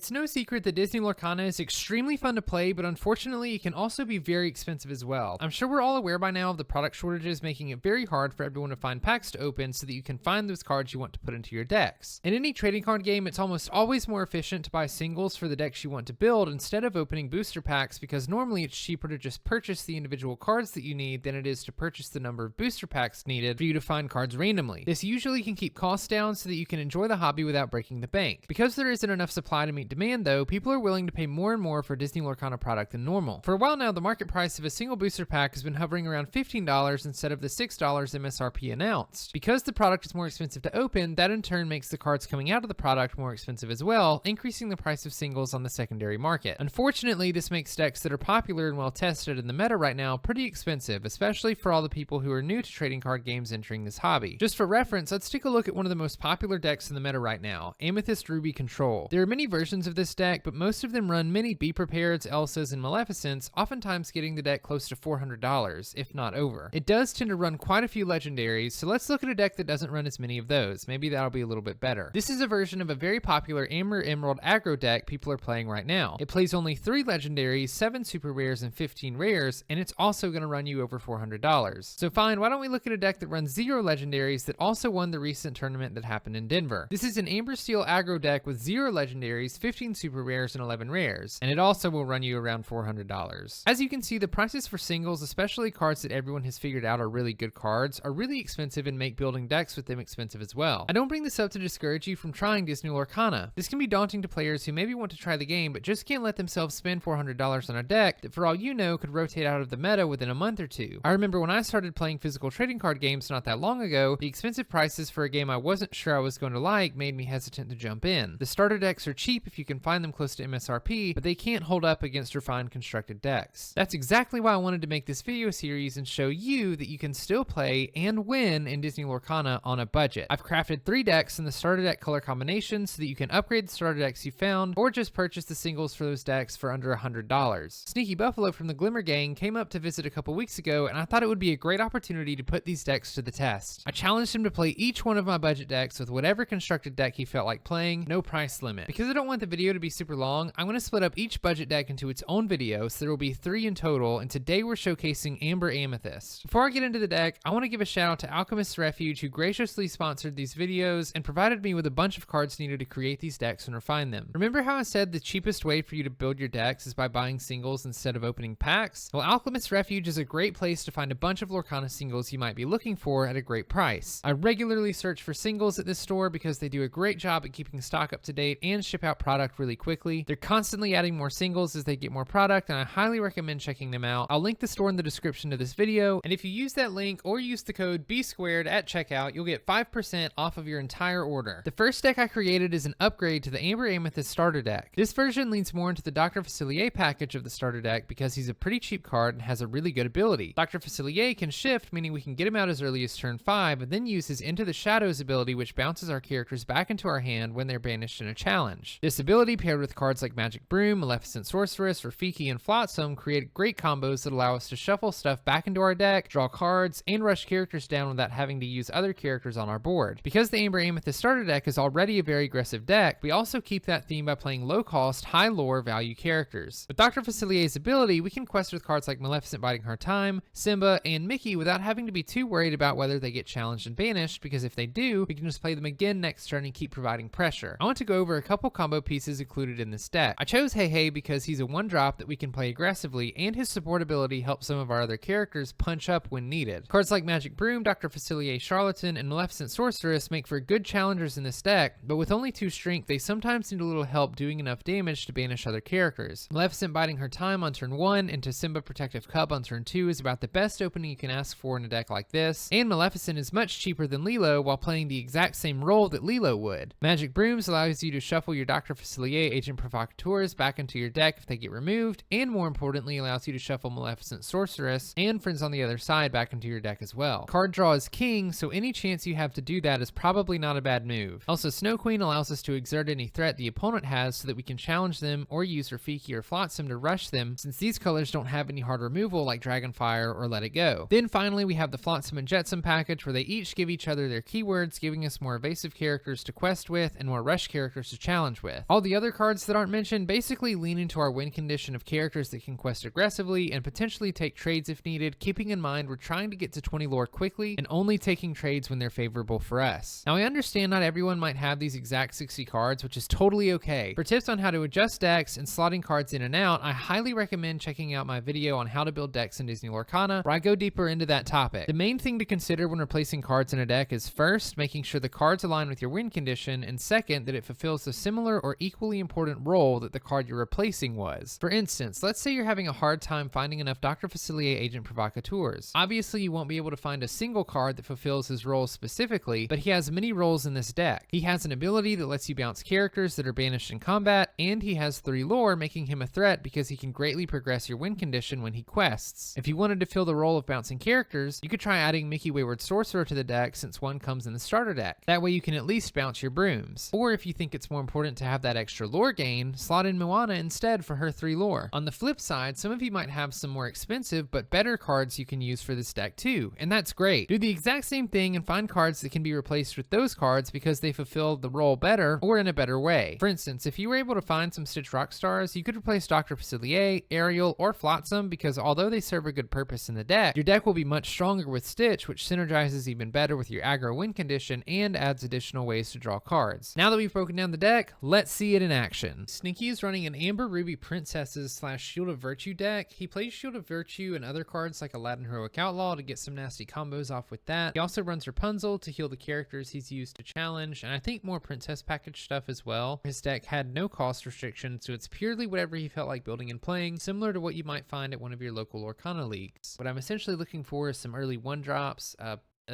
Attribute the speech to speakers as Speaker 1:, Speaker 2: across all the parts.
Speaker 1: It's no secret that Disney Lorcana is extremely fun to play, but unfortunately it can also be very expensive as well. I'm sure we're all aware by now of the product shortages making it very hard for everyone to find packs to open so that you can find those cards you want to put into your decks. In any trading card game, it's almost always more efficient to buy singles for the decks you want to build instead of opening booster packs, because normally it's cheaper to just purchase the individual cards that you need than it is to purchase the number of booster packs needed for you to find cards randomly. This usually can keep costs down so that you can enjoy the hobby without breaking the bank. Because there isn't enough supply to meet demand though, people are willing to pay more and more for a Disney Lorcana product than normal. For a while now, the market price of a single booster pack has been hovering around $15 instead of the $6 MSRP announced. Because the product is more expensive to open, that in turn makes the cards coming out of the product more expensive as well, increasing the price of singles on the secondary market. Unfortunately, this makes decks that are popular and well tested in the meta right now pretty expensive, especially for all the people who are new to trading card games entering this hobby. Just for reference, let's take a look at one of the most popular decks in the meta right now, Amethyst Ruby Control. There are many versions of this deck, but most of them run many Be Prepareds, Elsas, and Maleficents, oftentimes getting the deck close to $400, if not over. It does tend to run quite a few legendaries, so let's look at a deck that doesn't run as many of those. Maybe that'll be a little bit better. This is a version of a very popular Amber Emerald aggro deck people are playing right now. It plays only 3 legendaries, 7 super rares, and 15 rares, and it's also going to run you over $400. So fine, why don't we look at a deck that runs 0 legendaries that also won the recent tournament that happened in Denver. This is an Amber Steel aggro deck with 0 legendaries, 15 super rares, and 11 rares, and it also will run you around $400. As you can see, the prices for singles, especially cards that everyone has figured out are really good cards, are really expensive and make building decks with them expensive as well. I don't bring this up to discourage you from trying Disney Lorcana. This can be daunting to players who maybe want to try the game but just can't let themselves spend $400 on a deck that for all you know could rotate out of the meta within a month or two. I remember when I started playing physical trading card games not that long ago, the expensive prices for a game I wasn't sure I was going to like made me hesitant to jump in. The starter decks are cheap if you can find them close to MSRP, but they can't hold up against refined constructed decks. That's exactly why I wanted to make this video series and show you that you can still play and win in Disney Lorcana on a budget. I've crafted 3 decks in the starter deck color combination so that you can upgrade the starter decks you found or just purchase the singles for those decks for under $100. Sneaky Buffalo from the Glimmer Gang came up to visit a couple weeks ago, and I thought it would be a great opportunity to put these decks to the test. I challenged him to play each one of my budget decks with whatever constructed deck he felt like playing, no price limit. Because I don't want the video to be super long, I'm going to split up each budget deck into its own video, so there will be 3 in total, and today we're showcasing Amber Amethyst. Before I get into the deck, I want to give a shout out to Alchemist's Refuge, who graciously sponsored these videos and provided me with a bunch of cards needed to create these decks and refine them. Remember how I said the cheapest way for you to build your decks is by buying singles instead of opening packs? Well, Alchemist's Refuge is a great place to find a bunch of Lorcana singles you might be looking for at a great price. I regularly search for singles at this store because they do a great job at keeping stock up to date and ship out product really quickly. They're constantly adding more singles as they get more product, and I highly recommend checking them out. I'll link the store in the description of this video, and if you use that link or use the code B2 at checkout, you'll get 5% off of your entire order. The first deck I created is an upgrade to the Amber Amethyst starter deck. This version leans more into the Dr. Facilier package of the starter deck because he's a pretty cheap card and has a really good ability. Dr. Facilier can shift, meaning we can get him out as early as turn 5, and then use his Into the Shadows ability, which bounces our characters back into our hand when they're banished in a challenge. This ability, paired with cards like Magic Broom, Maleficent Sorceress, Rafiki, and Flotsam, create great combos that allow us to shuffle stuff back into our deck, draw cards, and rush characters down without having to use other characters on our board. Because the Amber Amethyst starter deck is already a very aggressive deck, we also keep that theme by playing low-cost, high-lore value characters. With Dr. Facilier's ability, we can quest with cards like Maleficent Biding Her Time, Simba, and Mickey without having to be too worried about whether they get challenged and banished, because if they do, we can just play them again next turn and keep providing pressure. I want to go over a couple combo pieces included in this deck. I chose Hey Hey because he's a 1-drop that we can play aggressively, and his support ability helps some of our other characters punch up when needed. Cards like Magic Broom, Dr. Facilier Charlatan, and Maleficent Sorceress make for good challengers in this deck, but with only 2 strength, they sometimes need a little help doing enough damage to banish other characters. Maleficent Biding Her Time on turn 1 into Simba Protective Cub on turn 2 is about the best opening you can ask for in a deck like this, and Maleficent is much cheaper than Lilo while playing the exact same role that Lilo would. Magic Brooms allows you to shuffle your Dr. Facilier Agent Provocateurs back into your deck if they get removed, and more importantly allows you to shuffle Maleficent Sorceress and Friends on the Other Side back into your deck as well. Card draw is king, so any chance you have to do that is probably not a bad move. Also, Snow Queen allows us to exert any threat the opponent has so that we can challenge them or use Rafiki or Flotsam to rush them, since these colors don't have any hard removal like Dragonfire or Let It Go. Then finally we have the Flotsam and Jetsam package, where they each give each other their keywords, giving us more evasive characters to quest with and more rush characters to challenge with. All the other cards that aren't mentioned basically lean into our win condition of characters that can quest aggressively and potentially take trades if needed, keeping in mind we're trying to get to 20 lore quickly and only taking trades when they're favorable for us. Now I understand not everyone might have these exact 60 cards, which is totally okay. For tips on how to adjust decks and slotting cards in and out, I highly recommend checking out my video on how to build decks in Disney Lorcana, where I go deeper into that topic. The main thing to consider when replacing cards in a deck is first, making sure the cards align with your win condition, and second, that it fulfills the similar or equally important role that the card you're replacing was. For instance, let's say you're having a hard time finding enough Dr. Facilier Agent Provocateurs. Obviously, you won't be able to find a single card that fulfills his role specifically, but he has many roles in this deck. He has an ability that lets you bounce characters that are banished in combat, and he has 3 lore, making him a threat because he can greatly progress your win condition when he quests. If you wanted to fill the role of bouncing characters, you could try adding Mickey Wayward Sorcerer to the deck since one comes in the starter deck. That way you can at least bounce your brooms. Or if you think it's more important to have that extra lore gain, slot in Moana instead for her 3 lore. On the flip side, some of you might have some more expensive but better cards you can use for this deck too, and that's great. Do the exact same thing and find cards that can be replaced with those cards because they fulfill the role better or in a better way. For instance, if you were able to find some Stitch Rockstars, you could replace Dr. Facilier, Ariel, or Flotsam because although they serve a good purpose in the deck, your deck will be much stronger with Stitch, which synergizes even better with your aggro win condition and adds additional ways to draw cards. Now that we've broken down the deck, let's see it in action. Sneaky is running an Amber Ruby Princesses / Shield of Virtue deck. He plays Shield of Virtue and other cards like Aladdin Heroic Outlaw to get some nasty combos off with that. He also runs Rapunzel to heal the characters he's used to challenge, and I think more princess package stuff as well. His deck had no cost restriction, so it's purely whatever he felt like building and playing, similar to what you might find at one of your local Lorcana leagues. What I'm essentially looking for is some early 1-drops,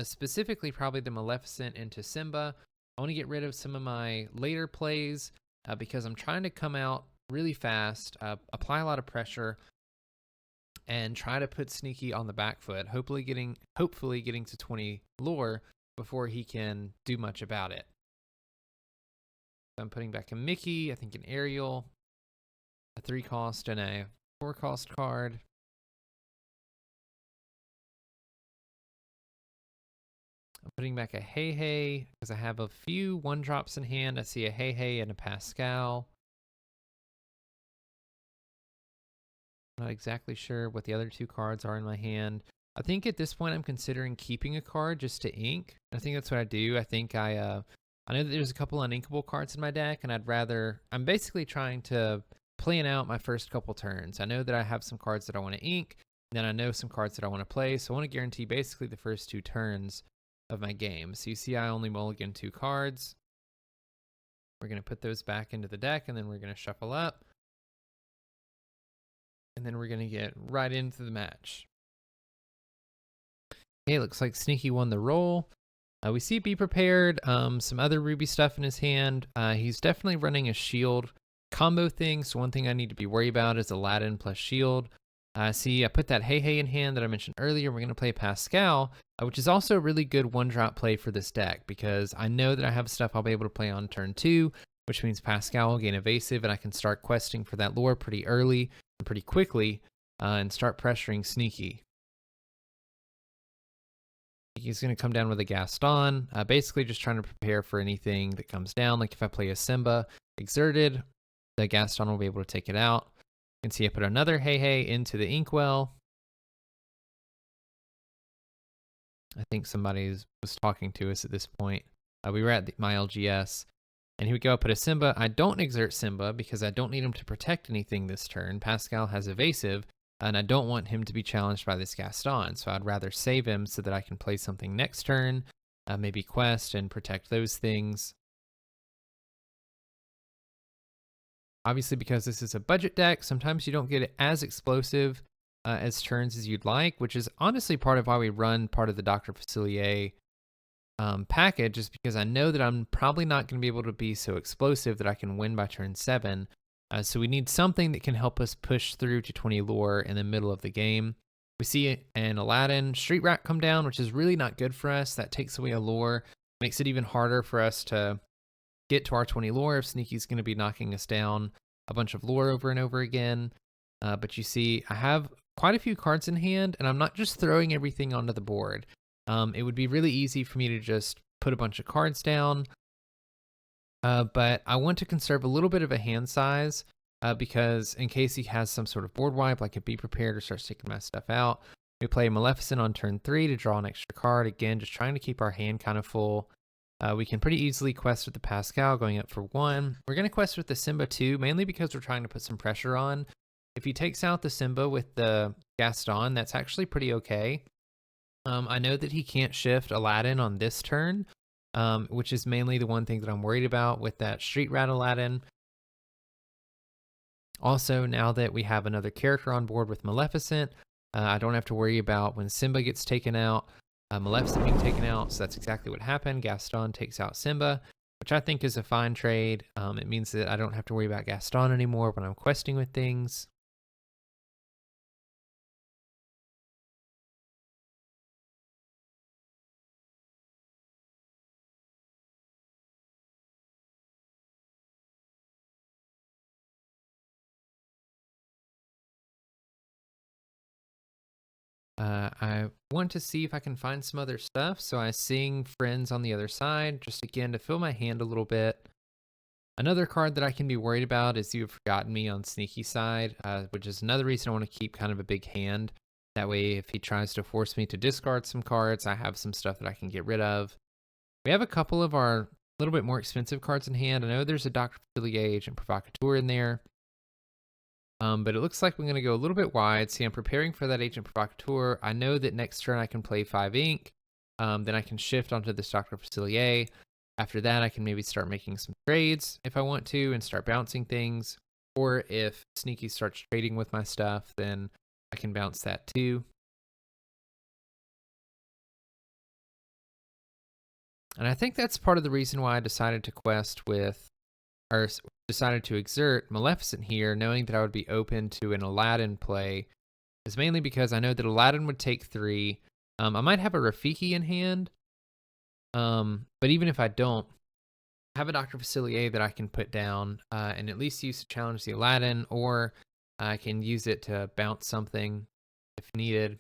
Speaker 1: specifically probably the Maleficent into Simba. I want to get rid of some of my later plays because I'm trying to come out really fast, apply a lot of pressure, and try to put Sneaky on the back foot, hopefully getting to 20 lore before he can do much about it. So I'm putting back a Mickey, I think an Ariel, a 3-cost and a 4-cost card. I'm putting back a Hey Hey because I have a few 1-drops in hand. I see a Hey Hey and a Pascal. Not exactly sure what the other 2 cards are in my hand. I think at this point I'm considering keeping a card just to ink. I think that's what I do. I think I know that there's a couple uninkable cards in my deck, and I'm basically trying to plan out my first couple turns. I know that I have some cards that I want to ink, and then I know some cards that I want to play, so I want to guarantee basically the first 2 turns of my game. So you see I only mulligan 2 cards. We're going to put those back into the deck, and then we're going to shuffle up. And then we're going to get right into the match. Okay, looks like Sneaky won the roll. We see Be Prepared, some other Ruby stuff in his hand. He's definitely running a shield combo thing, so one thing I need to be worried about is Aladdin plus shield. See, I put that Hey Hey in hand that I mentioned earlier. We're going to play Pascal, which is also a really good 1-drop play for this deck because I know that I have stuff I'll be able to play on turn 2, which means Pascal will gain evasive and I can start questing for that lore pretty early and pretty quickly and start pressuring Sneaky. He's going to come down with a Gaston, basically just trying to prepare for anything that comes down. Like if I play a Simba Exerted, the Gaston will be able to take it out. You can see I put another Hey Hey into the Inkwell. I think somebody was talking to us at this point. We were at my LGS, and he would go, put a Simba. I don't exert Simba because I don't need him to protect anything this turn. Pascal has evasive, and I don't want him to be challenged by this Gaston, so I'd rather save him so that I can play something next turn, maybe quest and protect those things. Obviously, because this is a budget deck, sometimes you don't get it as explosive as turns as you'd like, which is honestly part of why we run part of the Dr. Facilier package, is because I know that I'm probably not going to be able to be so explosive that I can win by turn 7. So we need something that can help us push through to 20 lore in the middle of the game. We see an Aladdin Street Rat come down, which is really not good for us. That takes away a lore, makes it even harder for us to get to our 20 lore if Sneaky's going to be knocking us down a bunch of lore over and over again. But you see, I have quite a few cards in hand, and I'm not just throwing everything onto the board. It would be really easy for me to just put a bunch of cards down, But I want to conserve a little bit of a hand size because in case he has some sort of board wipe, like a Be Prepared or starts taking my stuff out. We play Maleficent on turn 3 to draw an extra card. Again, just trying to keep our hand kind of full. We can pretty easily quest with the Pascal going up for 1. We're going to quest with the Simba too, mainly because we're trying to put some pressure on. If he takes out the Simba with the Gaston, that's actually pretty okay. I know that he can't shift Aladdin on this turn, which is mainly the one thing that I'm worried about with that Street Rat Aladdin. Also, now that we have another character on board with Maleficent, I don't have to worry about when Simba gets taken out, Maleficent being taken out. So that's exactly what happened. Gaston takes out Simba, which I think is a fine trade. It means that I don't have to worry about Gaston anymore when I'm questing with things. I want to see if I can find some other stuff, so I sing Friends on the other side, just again to fill my hand a little bit. Another card that I can be worried about is You've Forgotten Me on Sneaky Side, which is another reason I want to keep kind of a big hand. That way, if he tries to force me to discard some cards, I have some stuff that I can get rid of. We have a couple of our little bit more expensive cards in hand. I know there's a Dr. Facilier Agent Provocateur in there. But it looks like we're going to go a little bit wide. See, I'm preparing for that Agent Provocateur. I know that next turn I can play 5 ink. Then I can shift onto this Dr. Facilier. After that, I can maybe start making some trades if I want to and start bouncing things. Or if Sneaky starts trading with my stuff, then I can bounce that too. And I think that's part of the reason why I decided to quest with, or decided to exert Maleficent here, knowing that I would be open to an Aladdin play, is mainly because I know that Aladdin would take 3. I might have a Rafiki in hand, but even if I don't, I have a Dr. Facilier that I can put down and at least use to challenge the Aladdin, or I can use it to bounce something if needed.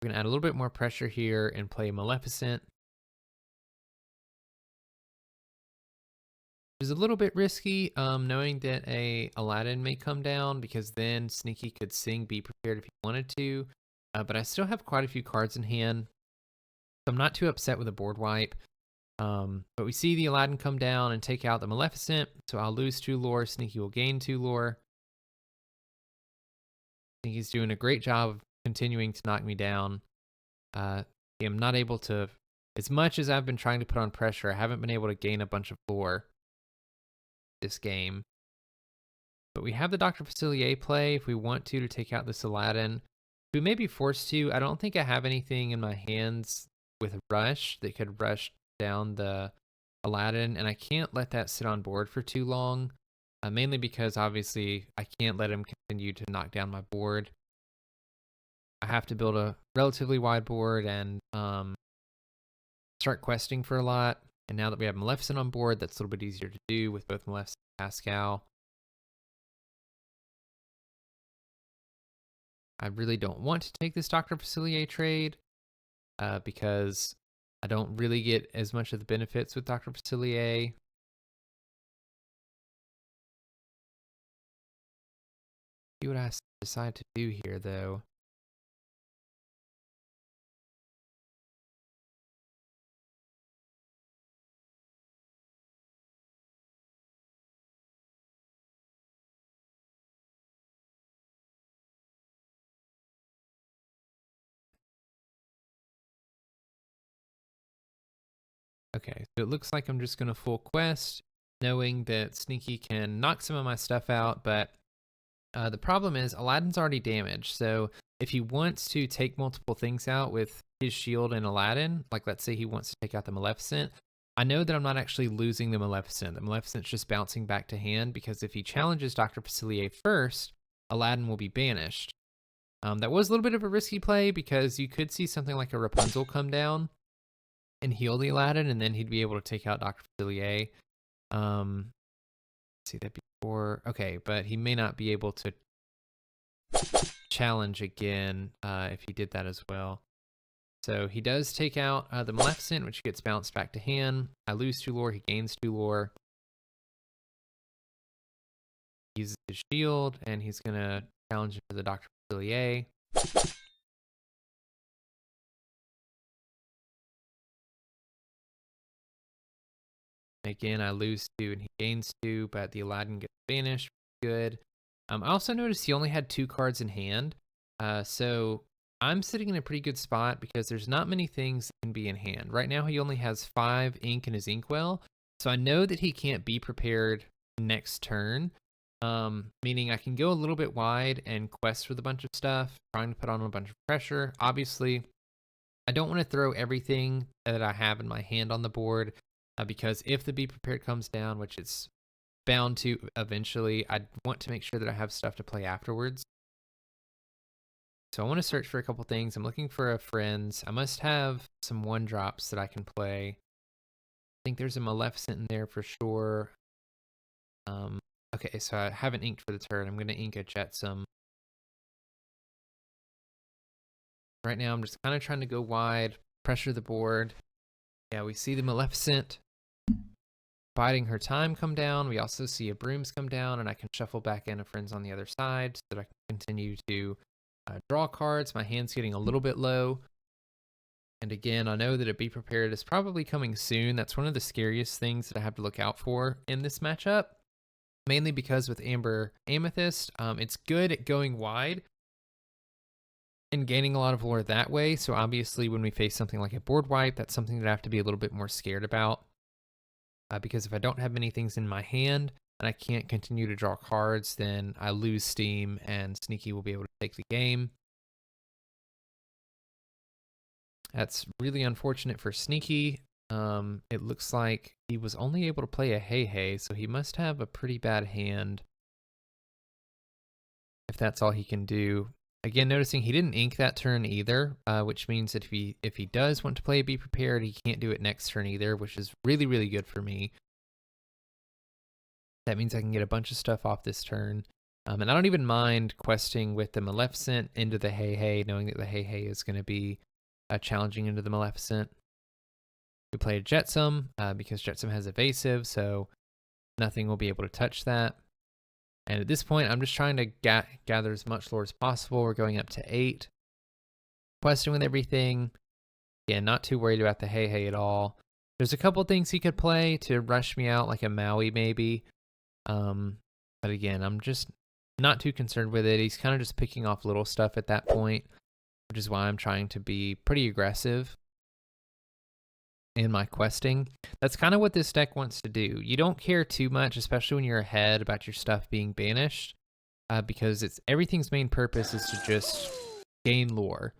Speaker 1: We're going to add a little bit more pressure here and play Maleficent. Which is a little bit risky, knowing that a Aladdin may come down, because then Sneaky could sing Be Prepared if he wanted to. But I still have quite a few cards in hand, so I'm not too upset with a board wipe. But we see the Aladdin come down and take out the Maleficent, so I'll lose 2 lore. Sneaky will gain 2 lore. I think he's doing a great job of continuing to knock me down. I'm not able to, as much as I've been trying to put on pressure, I haven't been able to gain a bunch of lore this game. But we have the Dr. Facilier play if we want to take out this Aladdin. We may be forced to. I don't think I have anything in my hands with Rush that could rush down the Aladdin, and I can't let that sit on board for too long, mainly because obviously I can't let him continue to knock down my board. I have to build a relatively wide board and start questing for a lot. And now that we have Maleficent on board, that's a little bit easier to do with both Maleficent and Pascal. I really don't want to take this Dr. Facilier trade because I don't really get as much of the benefits with Dr. Facilier. See what I decide to do here, though. Okay, so it looks like I'm just going to full quest, knowing that Sneaky can knock some of my stuff out, but the problem is Aladdin's already damaged, so if he wants to take multiple things out with his shield and Aladdin, like let's say he wants to take out the Maleficent, I know that I'm not actually losing the Maleficent. The Maleficent's just bouncing back to hand, because if he challenges Dr. Facilier first, Aladdin will be banished. That was a little bit of a risky play, because you could see something like a Rapunzel come down and heal the Aladdin, and then he'd be able to take out Dr. Facilier. See that before. Okay, but he may not be able to challenge again if he did that as well. So he does take out the Maleficent, which gets bounced back to hand. I lose 2 lore, he gains 2 lore. He uses his shield, and he's going to challenge him for the Dr. Facilier. Again, I lose 2 and he gains 2, but the Aladdin gets banished. Good. I also noticed he only had 2 cards in hand. So I'm sitting in a pretty good spot because there's not many things that can be in hand. Right now, he only has 5 ink in his inkwell. So I know that he can't be prepared next turn. Meaning I can go a little bit wide and quest with a bunch of stuff, trying to put on a bunch of pressure. Obviously, I don't want to throw everything that I have in my hand on the board. Because if the Be Prepared comes down, which it's bound to eventually, I want to make sure that I have stuff to play afterwards. So I want to search for a couple things. I'm looking for a Friends. I must have some 1-drops that I can play. I think there's a Maleficent in there for sure. Okay, so I haven't inked for the turn. I'm going to ink a Jetsam. Right now, I'm just kind of trying to go wide, pressure the board. Yeah, we see the Maleficent biding her time come down. We also see a Brooms come down, and I can shuffle back in a Friends on the other side so that I can continue to draw cards. My hand's getting a little bit low. And again, I know that a Be Prepared is probably coming soon. That's one of the scariest things that I have to look out for in this matchup. Mainly because with Amber Amethyst, it's good at going wide and gaining a lot of lore that way. So obviously when we face something like a board wipe, that's something that I have to be a little bit more scared about. Because if I don't have many things in my hand and I can't continue to draw cards, then I lose steam and Sneaky will be able to take the game. That's really unfortunate for Sneaky. It looks like he was only able to play a Hey Hey, so he must have a pretty bad hand if that's all he can do. Again, noticing he didn't ink that turn either, which means that if he does want to play a Be Prepared, he can't do it next turn either, which is really, really good for me. That means I can get a bunch of stuff off this turn. And I don't even mind questing with the Maleficent into the Hey Hey, knowing that the Hey Hey is going to be challenging into the Maleficent. We play a Jetsam because Jetsam has evasive, so nothing will be able to touch that. And at this point, I'm just trying to gather as much lore as possible. We're going up to 8. Questing with everything. Yeah, not too worried about the Hey Hey at all. There's a couple things he could play to rush me out, like a Maui maybe. But again, I'm just not too concerned with it. He's kind of just picking off little stuff at that point, which is why I'm trying to be pretty aggressive in my questing. That's kind of what this deck wants to do. You don't care too much, especially when you're ahead, about your stuff being banished, because everything's main purpose is to just gain lore.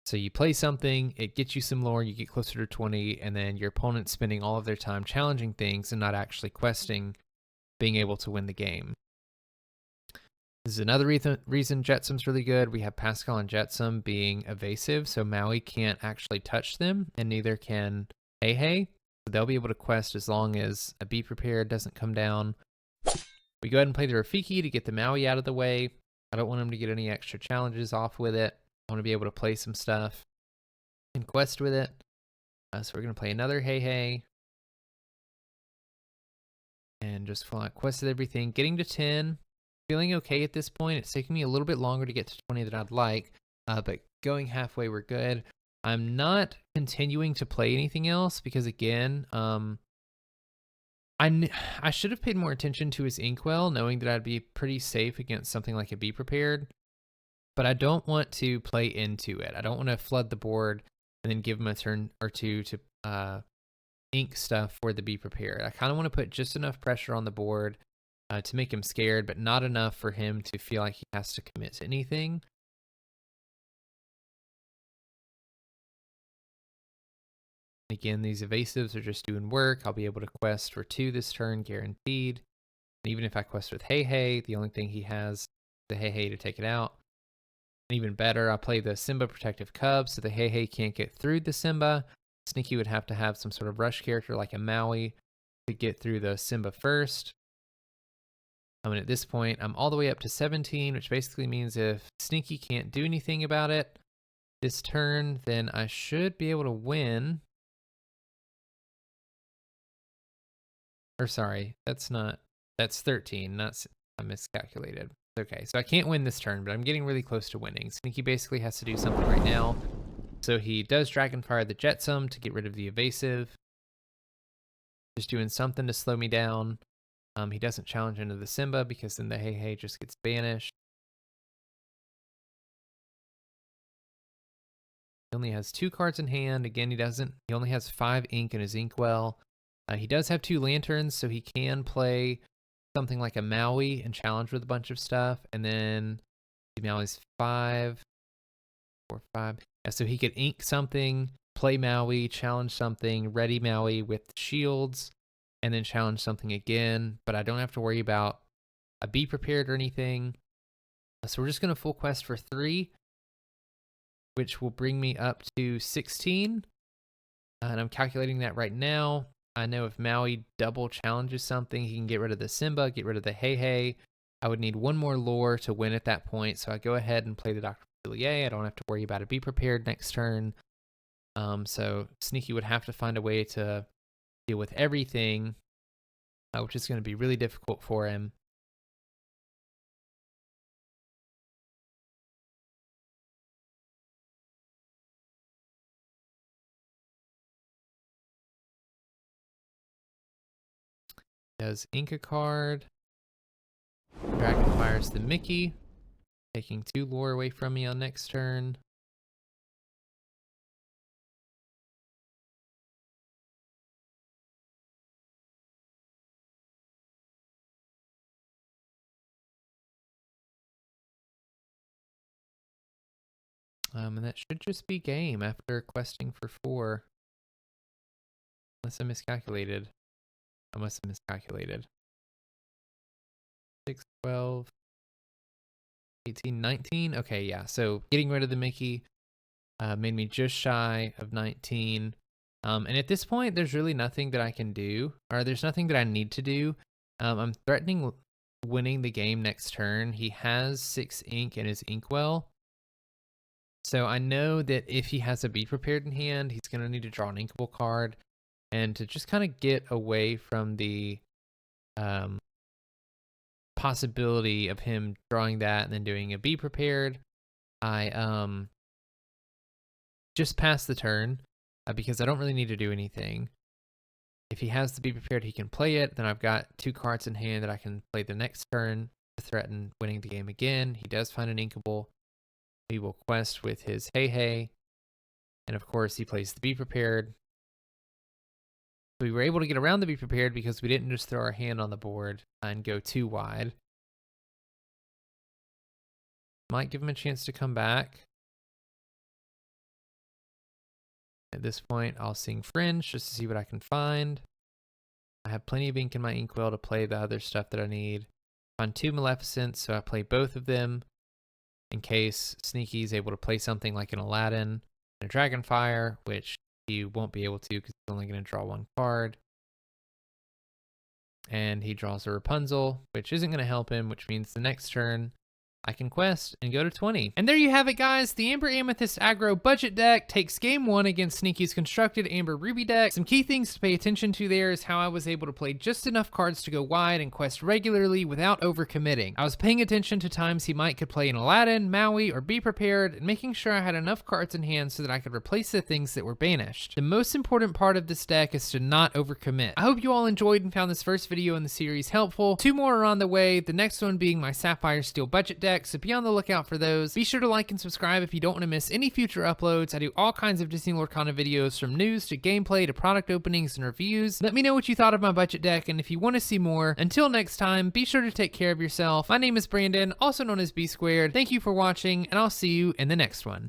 Speaker 1: So you play something, it gets you some lore, you get closer to 20, and then your opponent's spending all of their time challenging things and not actually questing, being able to win the game. This is another reason Jetsam's really good. We have Pascal and Jetsam being evasive, so Maui can't actually touch them, and neither can Hey Hey. So they'll be able to quest as long as a Be Prepared doesn't come down. We go ahead and play the Rafiki to get the Maui out of the way. I don't want him to get any extra challenges off with it. I want to be able to play some stuff and quest with it. So we're going to play another Hey Hey. And just full out quest with everything. Getting to 10. Feeling okay at this point. It's taking me a little bit longer to get to 20 than I'd like. But going halfway, we're good. I'm not continuing to play anything else because, again, I should have paid more attention to his inkwell, knowing that I'd be pretty safe against something like a Be Prepared. But I don't want to play into it. I don't want to flood the board and then give him a turn or two to ink stuff for the Be Prepared. I kind of want to put just enough pressure on the board to make him scared, but not enough for him to feel like he has to commit to anything. Again, these evasives are just doing work. I'll be able to quest for 2 this turn, guaranteed. And even if I quest with Hey Hey, the only thing he has is the Hey Hey to take it out. And even better, I'll play the Simba Protective Cub, so the Hey Hey can't get through the Simba. Sneaky would have to have some sort of rush character like a Maui to get through the Simba first. And at this point, I'm all the way up to 17, which basically means if Sneaky can't do anything about it, this turn, then I should be able to win. Or sorry, that's 13. I miscalculated. Okay, so I can't win this turn, but I'm getting really close to winning. Sneaky basically has to do something right now. So he does Dragonfire the Jetsam to get rid of the evasive. Just doing something to slow me down. He doesn't challenge into the Simba because then the Hey Hey just gets banished. He only has 2 cards in hand. Again, he only has 5 ink in his Inkwell. He does have 2 lanterns, so he can play something like a Maui and challenge with a bunch of stuff. And then Maui's 5, 4, 5. Yeah, so he could ink something, play Maui, challenge something, ready Maui with shields, and then challenge something again. But I don't have to worry about a Be Prepared or anything. So we're just going to full quest for 3, which will bring me up to 16. And I'm calculating that right now. I know if Maui double challenges something, he can get rid of the Simba, get rid of the Hey Hey. I would need 1 more lore to win at that point, so I go ahead and play the Dr. Facilier. I don't have to worry about it. Be Prepared next turn. So Sneaky would have to find a way to deal with everything, which is going to be really difficult for him. Does ink a card. Dragonfires the Mickey, taking 2 lore away from me on next turn. And that should just be game after questing for 4. Unless I miscalculated. I must have miscalculated. 6, 12, 18, 19. Okay, yeah. So getting rid of the Mickey made me just shy of 19. And at this point, there's really nothing that I can do, or there's nothing that I need to do. I'm threatening winning the game next turn. He has 6 ink in his Inkwell. So I know that if he has a Be Prepared in hand, he's going to need to draw an inkable card. And to just kind of get away from the possibility of him drawing that and then doing a Be Prepared, I just pass the turn because I don't really need to do anything. If he has the Be Prepared, he can play it. Then I've got 2 cards in hand that I can play the next turn to threaten winning the game again. He does find an inkable. He will quest with his Hey Hey. And of course, he plays the Be Prepared. We were able to get around the Be Prepared because we didn't just throw our hand on the board and go too wide. Might give him a chance to come back. At this point, I'll sing Fringe just to see what I can find. I have plenty of ink in my Inkwell to play the other stuff that I need. Find 2 Maleficents, so I play both of them in case Sneaky is able to play something like an Aladdin and a Dragonfire, which he won't be able to because he's only going to draw 1 card. And he draws a Rapunzel, which isn't going to help him, which means the next turn I can quest and go to 20. And there you have it, guys. The Amber Amethyst aggro budget deck takes game 1 against Sneaky's constructed Amber Ruby deck. Some key things to pay attention to there is how I was able to play just enough cards to go wide and quest regularly without overcommitting. I was paying attention to times he could play an Aladdin, Maui, or Be Prepared, and making sure I had enough cards in hand so that I could replace the things that were banished. The most important part of this deck is to not overcommit. I hope you all enjoyed and found this first video in the series helpful. 2 more are on the way, the next one being my Sapphire Steel budget deck. So be on the lookout for those. Be sure to like and subscribe if you don't want to miss any future uploads. I do all kinds of Disney Lorcana videos, from news to gameplay to product openings and reviews. Let me know what you thought of my budget deck, and if you want to see more. Until next time, be sure to take care of yourself. My name is Brandon, also known as B Squared. Thank you for watching, and I'll see you in the next one.